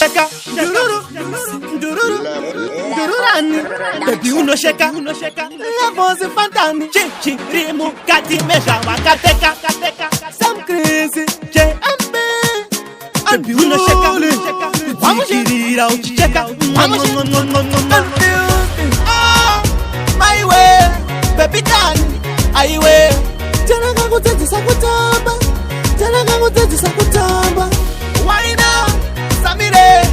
shaka, dururu, dururani. Baby uno shaka, la voz fantani. Chichi rimu kati meja wakateka, some crazy J&B. Baby uno shaka, vamos girira o cheka, vamos my way, baby done, I way. Jana gangu tete sakutamba, jana gangu tete sakutamba. Why now, Samire?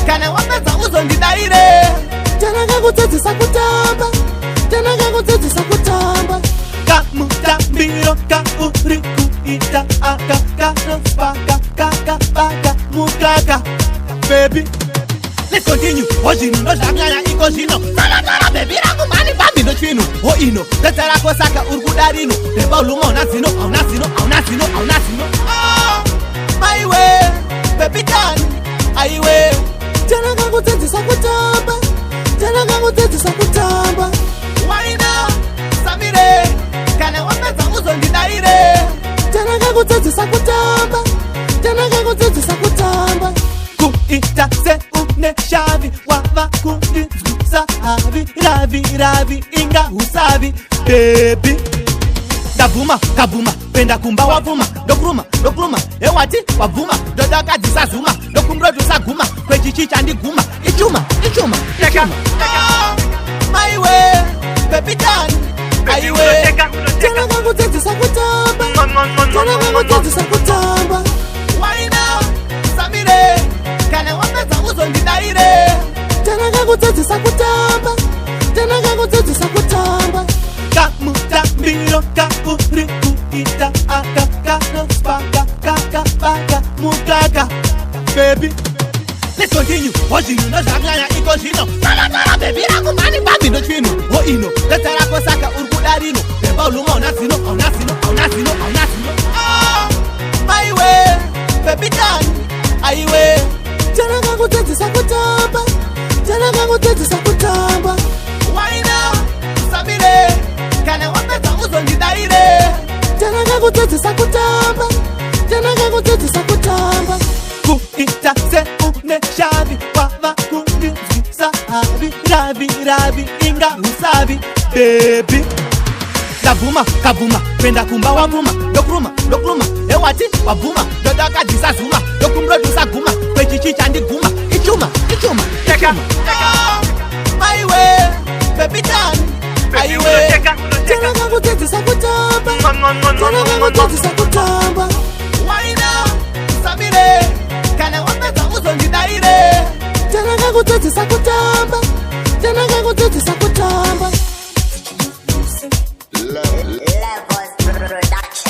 Kana wapeza uzo ndidaire. Jana gangu tete sakutamba, jana gangu tete sakutamba. Kamuta miro ka uriku ita aka kano spaka kaka baka mukaka. Baby, let's continue. Ojino no jamyanya iko jino. Tara baby rangu mani babi no chino. O ino, letara kwa saka urgudarino. Deba ulumo nasino, au nasino. My way, baby done, I way. Jana gangu tete sakutamba, jana gangu tete sakutamba. Why now, Samire? Kana wapeza uzo ndidaire. Jana gangu tete sakutamba, jana gangu tete sakutamba. Kuita se une shavi, wava kundi zahavi, ravi inga usavi, baby. Dabuma, kabuma, penda kumba wavuma, dokruma, ewati wavuma, dodaka disazuma, dokumbro dusaguma, kwechichicha ndiguma, ichuma. My way, baby done, I way. Jana gangu tete sakutamba, jana gangu tete sakutamba. Why now, Samire? Kana wapeza uzo ndidaire. Jana gangu tete sakutamba, jana gangu tete sakutamba. Kamuta miro ka uriku ita aka kano spaka kaka baka mukaka. Baby, let's continue. Ojino no jamyanya iko jino. Tara baby rangu mani babi no chino. O ino, letara kwa saka urgudarino. Deba ulumo nasino. My way, baby done, I way. Jana gangu tete sakutamba, jana gangu tete sakutamba. Why now, Samire? Kana wapeza uzo ndidaire. Jana gangu tete sakutamba, jana gangu tete sakutamba. Kuita se une shavi, wava kundi zahavi, ravi inga usavi, baby. Dabuma, kabuma, penda kumba wavuma, dokruma, ewati wavuma, dodaka disazuma, dokumbro dusaguma, kwechichicha ndiguma, ichuma. My way, baby done, I way. Jana gangu tete sakutamba, jana gangu tete sakutamba. Why now, Samire? Kana wapeza uzo ndidaire. Jana gangu tete sakutamba, jana gangu tete sakutamba. Levels Production.